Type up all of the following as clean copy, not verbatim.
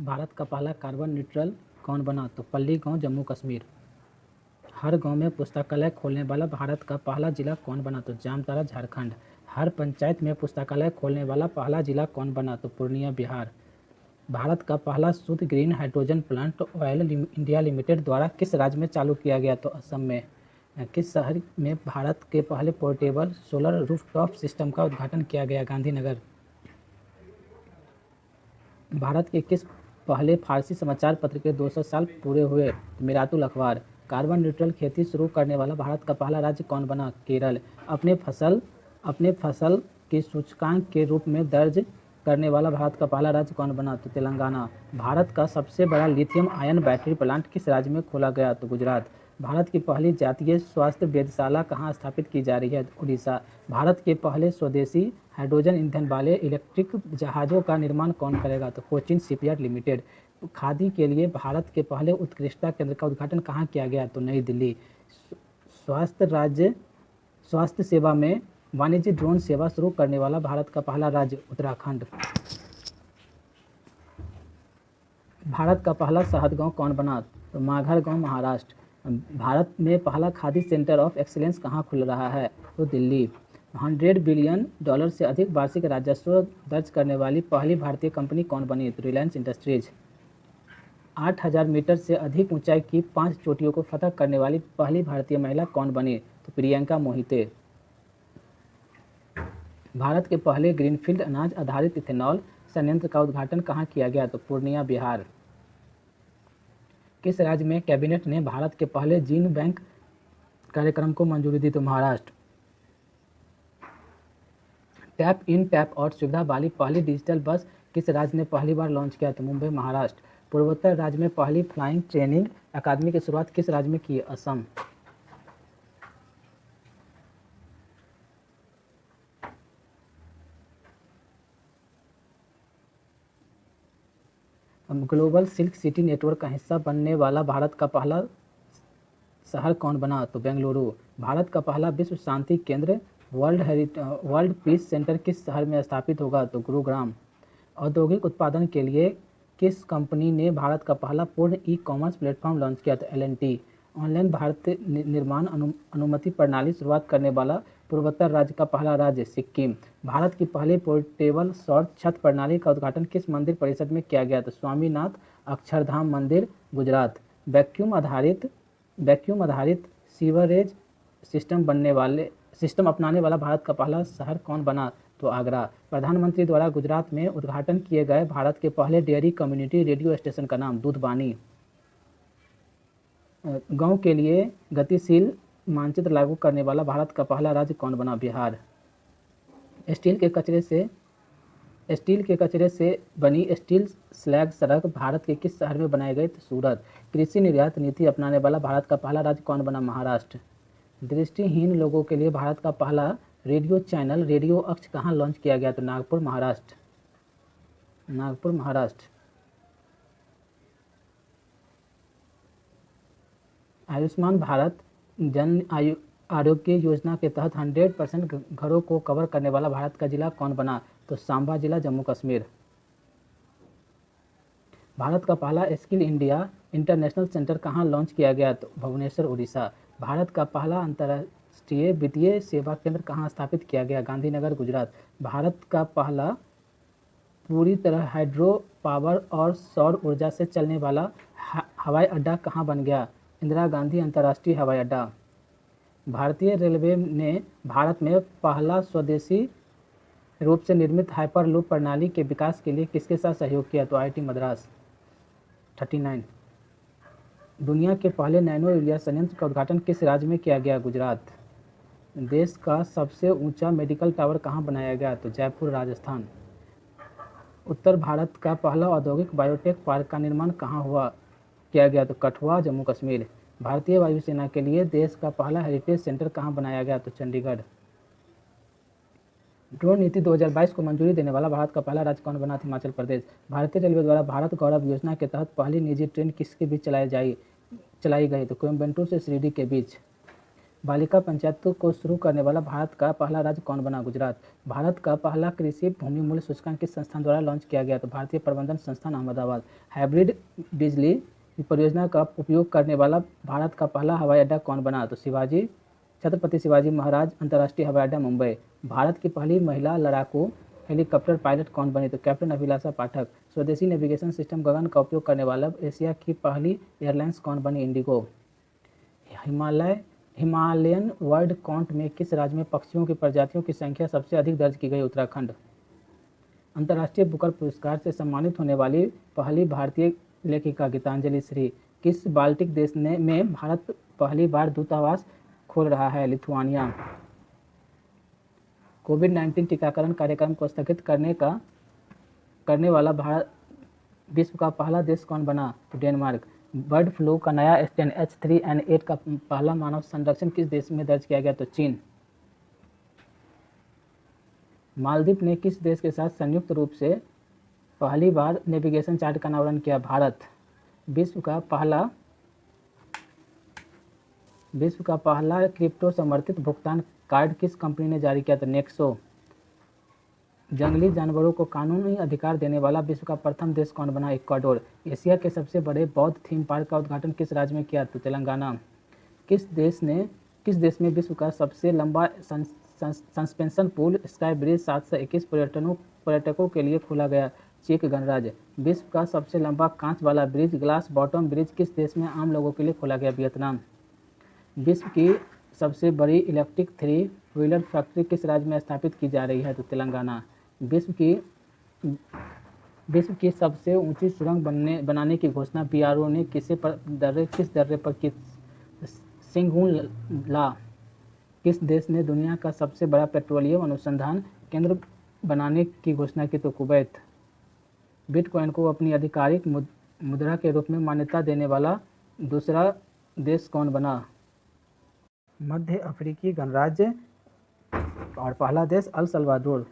भारत का पहला carbon neutral कौन बना? तो पल्ली गांव, जम्मू कश्मीर। हर गांव में पुस्तकालय खोलने वाला भारत का पहला जिला कौन बना? तो जामताड़ा, झारखंड। हर पंचायत में पुस्तकालय खोलने वाला पहला जिला कौन बना? तो पूर्णिया, बिहार। भारत का पहला शुद्ध green hydrogen plant oil India limited द्वारा किस राज्य में चालू किया गया? तो असम में। किस शहर में भारत के पहले पोर्टेबल सोलर रूफटॉप सिस्टम का उद्घाटन किया गया? गांधीनगर। भारत के किस पहले फारसी समाचार पत्र के 200 साल पूरे हुए? मिरातुल अखबार। कार्बन न्यूट्रल खेती शुरू करने वाला भारत का पहला राज्य कौन बना? केरल। अपने फसल के सूचकांक के रूप में दर्ज करने वाला भारत का पहला राज्य कौन बना? तो तेलंगाना। भारत का सबसे बड़ा लिथियम आयन बैटरी प्लांट किस राज्य में खोला गया? तो गुजरात। भारत की पहली जातीय स्वास्थ्य वेधशाला कहाँ स्थापित की जा रही है? उड़ीसा। भारत के पहले स्वदेशी हाइड्रोजन ईंधन वाले इलेक्ट्रिक जहाज़ों का निर्माण कौन करेगा? तो कोचिन शिपयार्ड लिमिटेड। खादी के लिए भारत के पहले उत्कृष्टता केंद्र का उद्घाटन कहाँ किया गया? तो नई दिल्ली। स्वास्थ्य सेवा में वाणिज्य ड्रोन सेवा शुरू करने वाला भारत का पहला राज्य उत्तराखंड। भारत का पहला शहद गांव कौन बना? तो माघर गांव, महाराष्ट्र। भारत में पहला खादी सेंटर ऑफ एक्सीलेंस कहाँ खुल रहा है? तो दिल्ली। $100 बिलियन से अधिक वार्षिक राजस्व दर्ज करने वाली पहली भारतीय कंपनी कौन बनी? तो रिलायंस इंडस्ट्रीज। 8,000 मीटर से अधिक ऊंचाई की 5 चोटियों को फतह करने वाली पहली भारतीय महिला कौन बनी? तो प्रियंका मोहिते। भारत के पहले ग्रीनफील्ड अनाज आधारित इथेनॉल संयंत्र का उद्घाटन कहाँ किया गया? तो पूर्णिया, बिहार। किस राज्य में कैबिनेट ने भारत के पहले जीन बैंक कार्यक्रम को मंजूरी दी? तो Maharashtra. Tap in tap out सुविधा वाली पहली डिजिटल बस किस राज्य ने पहली बार लॉन्च किया? तो मुंबई, महाराष्ट्र। पूर्वोत्तर राज्य में पहली फ्लाइंग ट्रेनिंग अकादमी की शुरुआत किस राज्य में की? Assam. Global silk city network का हिस्सा बनने वाला भारत का पहला शहर कौन बना? तो बेंगलुरु। भारत का पहला विश्व शांति केंद्र वर्ल्ड पीस सेंटर किस शहर में स्थापित होगा? तो गुरुग्राम। औद्योगिक उत्पादन के लिए किस कंपनी ने भारत का पहला पूर्ण ई कॉमर्स प्लेटफॉर्म लॉन्च किया? तो L&T। ऑनलाइन भारत निर्माण अनुमति प्रणाली शुरुआत करने वाला पूर्वोत्तर राज्य का पहला राज्य सिक्किम। भारत की पहली पोर्टेबल सौर छत प्रणाली का उद्घाटन किस मंदिर परिषद में किया गया? तो स्वामीनाथ अक्षरधाम मंदिर, गुजरात। वैक्यूम आधारित सीवरेज सिस्टम अपनाने वाला भारत का पहला शहर कौन बना? तो आगरा। प्रधानमंत्री द्वारा गुजरात में उद्घाटन किए गए भारत के पहले डेयरी कम्युनिटी रेडियो स्टेशन का नाम दूधवाणी। गांव के लिए गतिशील मानचित्र लागू करने वाला भारत का पहला राज्य कौन बना? बिहार। स्टील के कचरे से बनी स्टील स्लैग सड़क भारत के किस शहर में बनाई गई? तो सूरत। कृषि निर्यात नीति अपनाने वाला भारत का पहला राज्य कौन बना? महाराष्ट्र। दृष्टिहीन लोगों के लिए भारत का पहला रेडियो चैनल रेडियो अक्ष कहाँ लॉन्च किया गया? तो नागपुर, महाराष्ट्र। आयुष्मान भारत जन आरोग्य योजना के तहत 100% घरों को कवर करने वाला भारत का जिला कौन बना? तो सांबा जिला, जम्मू कश्मीर। भारत का पहला स्किल इंडिया इंटरनेशनल सेंटर कहाँ लॉन्च किया गया? तो भुवनेश्वर, उड़ीसा। भारत का पहला अंतर्राष्ट्रीय वित्तीय सेवा केंद्र कहाँ स्थापित किया गया? गांधीनगर, गुजरात। भारत का पहला पूरी तरह हाइड्रो पावर और सौर ऊर्जा से चलने वाला हवाई अड्डा कहाँ बन गया? इंदिरा गांधी अंतर्राष्ट्रीय हवाई अड्डा। भारतीय रेलवे ने भारत में पहला स्वदेशी रूप से निर्मित हाइपरलूप प्रणाली के विकास के लिए किसके साथ सहयोग किया? तो IIT मद्रास। 39। दुनिया के पहले नैनो यूरिया संयंत्र का उद्घाटन किस राज्य में किया गया? गुजरात। देश का सबसे ऊंचा मेडिकल टावर कहाँ बनाया गया? तो जयपुर, राजस्थान। उत्तर भारत का पहला औद्योगिक बायोटेक पार्क का निर्माण कहाँ किया गया? तो कठुआ, जम्मू कश्मीर। भारतीय वायुसेना के लिए देश का पहला हेरिटेज सेंटर कहाँ बनाया गया? तो चंडीगढ़। ड्रोन नीति 2022 को मंजूरी देने वाला भारत का पहला राज्य कौन बना? हिमाचल प्रदेश। भारतीय रेलवे द्वारा भारत गौरव योजना के तहत पहली निजी ट्रेन किसके बीच चलाई गई? तो कोयम्बटूर से शिरडी के बीच। बालिका पंचायतों को शुरू करने वाला भारत का पहला राज्य कौन बना? गुजरात। भारत का पहला कृषि भूमि मूल्य सूचकांक किस संस्थान द्वारा लॉन्च किया गया? तो भारतीय प्रबंधन संस्थान अहमदाबाद। हाइब्रिड बिजली परियोजना का उपयोग करने वाला भारत का पहला हवाई अड्डा कौन बना? तो छत्रपति शिवाजी महाराज अंतर्राष्ट्रीय हवाई अड्डा मुंबई। भारत की पहली महिला लड़ाकू हेलीकॉप्टर पायलट कौन बनी? तो कैप्टन अभिलाषा पाठक। स्वदेशी नेविगेशन सिस्टम गगन का उपयोग करने वाला एशिया की पहली एयरलाइंस कौन बनी? इंडिगो। हिमालयन वर्ल्ड काउंट में किस राज्य में पक्षियों की प्रजातियों की संख्या सबसे अधिक दर्ज की गई? उत्तराखंड। अंतर्राष्ट्रीय बुकर पुरस्कार से सम्मानित होने वाली पहली भारतीय लेखिका गीतांजलि श्री किस बाल्टिक देश में भारत पहली बार दूतावास खोल रहा है? लिथुआनिया। कोविड-19 टीकाकरण कार्यक्रम को स्थगित करने वाला भारत विश्व का पहला देश कौन बना? तो डेनमार्क। बर्ड फ्लू का नया स्ट्रेन H3N8 का पहला मानव संरक्षण किस देश में दर्ज किया गया? तो चीन। मालदीव ने किस देश के साथ संयुक्त रूप से पहली बार नेविगेशन चार्ट का अनावरण किया? भारत। विश्व का पहला क्रिप्टो समर्थित भुगतान कार्ड किस कंपनी ने जारी किया? तो नेक्सो। जंगली जानवरों को कानूनी अधिकार देने वाला विश्व का प्रथम देश कौन बना? इक्वाडोर। एशिया के सबसे बड़े बौद्ध थीम पार्क का उद्घाटन किस राज्य में किया? तो तेलंगाना। किस देश में विश्व का सबसे लंबा सस्पेंशन पूल स्काई ब्रिज 721 पर्यटकों के लिए खोला गया? चेक गणराज्य। विश्व का सबसे लंबा कांच वाला ब्रिज ग्लास बॉटम ब्रिज किस देश में आम लोगों के लिए खोला गया? वियतनाम। विश्व की सबसे बड़ी इलेक्ट्रिक 3 व्हीलर फैक्ट्री किस राज्य में स्थापित की जा रही है? तो तेलंगाना। विश्व की सबसे ऊंची सुरंग बनाने की घोषणा BRO ने किस दर्रे पर की? सिंगहुला। किस देश ने दुनिया का सबसे बड़ा पेट्रोलियम अनुसंधान केंद्र बनाने की घोषणा की? तो कुवैत। बिटकॉइन को अपनी आधिकारिक मुद्रा के रूप में मान्यता देने वाला दूसरा देश कौन बना? मध्य अफ्रीकी गणराज्य। और पहला देश अल सल्वाडोर।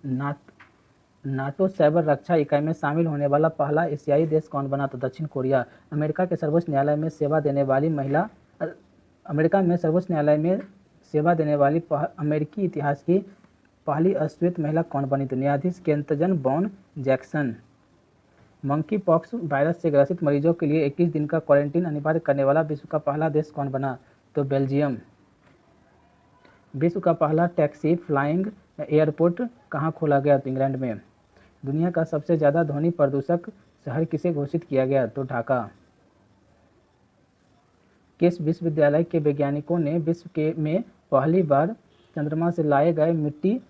नाटो साइबर रक्षा इकाई में शामिल होने वाला पहला एशियाई देश कौन बना? तो दक्षिण कोरिया। अमेरिका में सर्वोच्च न्यायालय में सेवा देने वाली अमेरिकी इतिहास की पहली अश्वेत महिला कौन बनी? तो न्यायाधीश केंटन बॉन जैक्सन। मंकी पॉक्स वायरस से ग्रसित मरीजों के लिए 21 दिन का क्वारंटीन अनिवार्य करने वाला विश्व का पहला देश कौन बना? तो बेल्जियम। विश्व का पहला टैक्सी फ्लाइंग एयरपोर्ट कहाँ खोला गया? तो इंग्लैंड में। दुनिया का सबसे ज़्यादा ध्वनि प्रदूषक शहर किसे घोषित किया गया? तो ढाका। किस विश्वविद्यालय के वैज्ञानिकों ने में पहली बार चंद्रमा से लाए गए मिट्टी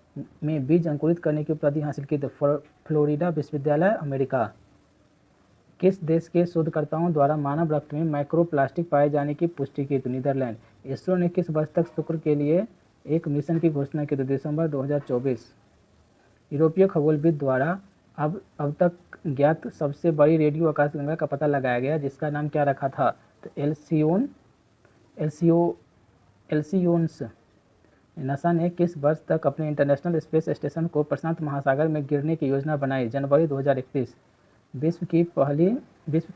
में बीज अंकुरित करने की उपलब्धि हासिल की? तो फ्लोरिडा विश्वविद्यालय, अमेरिका। किस देश के शोधकर्ताओं द्वारा मानव रक्त में माइक्रोप्लास्टिक पाए जाने की पुष्टि की? तो नीदरलैंड। इसरो ने किस वर्ष तक शुक्र के लिए एक मिशन की घोषणा की? तो दिसंबर 2024। यूरोपीय खगोलविद द्वारा अब तक ज्ञात सबसे बड़ी रेडियो आकाशगंगा का पता लगाया गया, जिसका नाम क्या रखा था? तो एल्सियोन्स। नासा ने किस वर्ष तक अपने इंटरनेशनल स्पेस स्टेशन को प्रशांत महासागर में गिरने की योजना बनाई? जनवरी 2031। विश्व की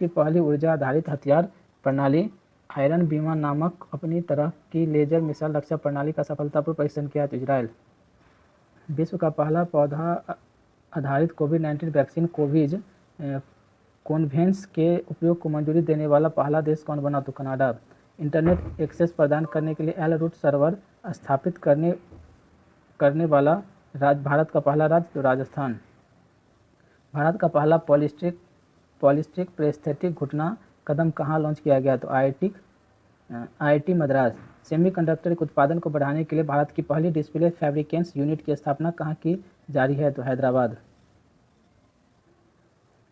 पहली ऊर्जा आधारित हथियार प्रणाली आयरन बीमा नामक अपनी तरह की लेजर मिसाइल रक्षा प्रणाली का सफलतापूर्वक परीक्षण किया? तो इजराइल। विश्व का पहला पौधा आधारित कोविड-19 वैक्सीन कोवैक्स के उपयोग को मंजूरी देने वाला पहला देश कौन बना? तो कनाडा। इंटरनेट एक्सेस प्रदान करने के लिए एल रूट सर्वर स्थापित करने वाला भारत का पहला राज्य? तो राजस्थान। भारत का पहला पॉलिस्टिक प्रेस्थेटिक घुटना कदम कहाँ लॉन्च किया गया? तो IIT मद्रास। सेमीकंडक्टर के उत्पादन को बढ़ाने के लिए भारत की पहली डिस्प्ले फैब्रिकेशन यूनिट की स्थापना कहाँ की जा रही है? तो हैदराबाद।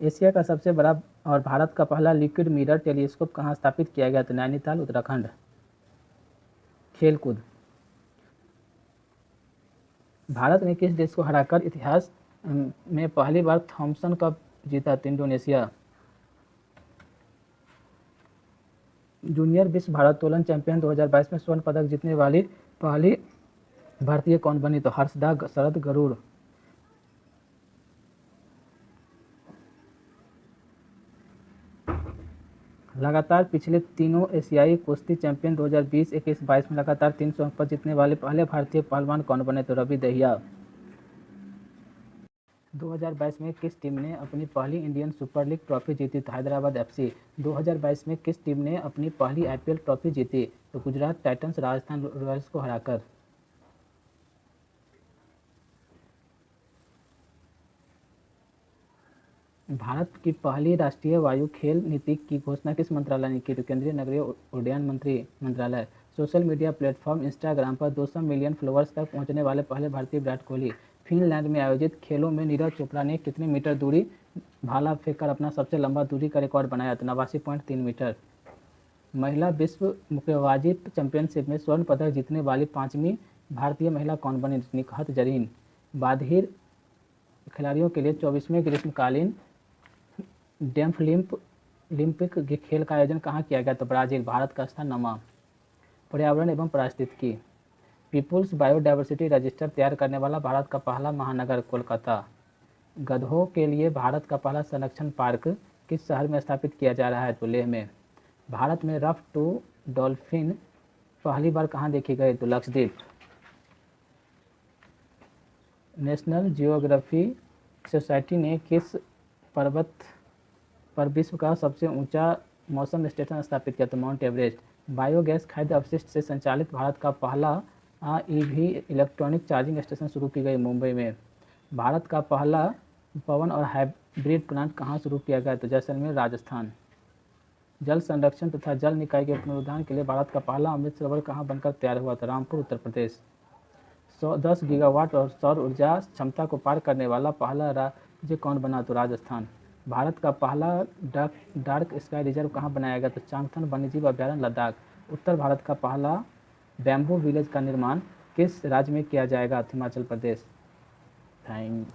एशिया का सबसे बड़ा और भारत का पहला लिक्विड मिरर टेलीस्कोप कहाँ स्थापित किया गया? तो नैनीताल, उत्तराखंड। खेलकूद। भारत ने किस देश को हराकर इतिहास में पहली बार थॉमसन कप जीता? तो इंडोनेशिया। जूनियर विश्व भारोत्तोलन चैंपियन 2022 में स्वर्ण पदक जीतने वाली पहली भारतीय कौन बनी? तो हर्षदा शरद गरुड़। लगातार पिछले तीनों एशियाई कुश्ती चैंपियन 2020, 21, 22 में लगातार 3 स्वर्ण पदक जीतने वाले पहले भारतीय पहलवान कौन बने? तो रवि दहिया। 2022 में किस टीम ने अपनी पहली इंडियन सुपर लीग ट्रॉफी जीती? तो हैदराबाद एफसी। 2022 में किस टीम ने अपनी पहली आईपीएल ट्रॉफी जीती? तो गुजरात टाइटंस राजस्थान रॉयल्स को हराकर। भारत की पहली राष्ट्रीय वायु खेल नीति की घोषणा किस मंत्रालय ने की? तो केंद्रीय नगरीय उड्डयन मंत्रालय। सोशल मीडिया प्लेटफॉर्म इंस्टाग्राम पर 200 मिलियन फॉलोअर्स तक पहुंचने वाले पहले भारतीय विराट कोहली। फिनलैंड में आयोजित खेलों में नीरज चोपड़ा ने कितने मीटर दूरी भाला फेंककर अपना सबसे लंबा दूरी का रिकॉर्ड बनाया? तो 89.3 मीटर। महिला विश्व मुक्केबाजी चैंपियनशिप में स्वर्ण पदक जीतने वाली 5वीं भारतीय महिला कौन बनी? निकहत जरीन। बाधिर खिलाड़ियों के लिए 24वें ग्रीष्मकालीन डेफलिम्पिक खेल का आयोजन कहाँ किया गया? तो ब्राजील। भारत का स्थान 9वां। पर्यावरण एवं पारिस्थितिकी। पीपुल्स बायोडायवर्सिटी रजिस्टर तैयार करने वाला भारत का पहला महानगर कोलकाता। गधों के लिए भारत का पहला संरक्षण पार्क किस शहर में स्थापित किया जा रहा है? तो लेह में। भारत में रफ टू डॉल्फिन पहली बार कहाँ देखी गई? तो लक्षद्वीप। नेशनल जियोग्राफी सोसाइटी ने किस पर्वत पर विश्व का सबसे ऊंचा मौसम स्टेशन स्थापित किया? तो माउंट एवरेस्ट। बायोगैस खाद्य अपशिष्ट से संचालित भारत का पहला ईवी इलेक्ट्रॉनिक चार्जिंग स्टेशन शुरू की गई मुंबई में। भारत का पहला पवन और हाइब्रिड प्लांट कहाँ शुरू किया गया? तो जैसलमेर राजस्थान। जल संरक्षण तथा जल निकाय के पुनरुद्धार के लिए भारत का पहला अमृत सरोवर कहाँ बनकर तैयार हुआ? था रामपुर उत्तर प्रदेश। 10 गीगावाट और सौर ऊर्जा क्षमता को पार करने वाला पहला राज्य कौन बना? तो राजस्थान। भारत का पहला डार्क स्काई रिजर्व कहाँ बनाया गया? तो चांगथन वन्यजीव अभ्यारण्य लद्दाख। उत्तर भारत का पहला बैम्बू विलेज का निर्माण किस राज्य में किया जाएगा? हिमाचल प्रदेश। थैंक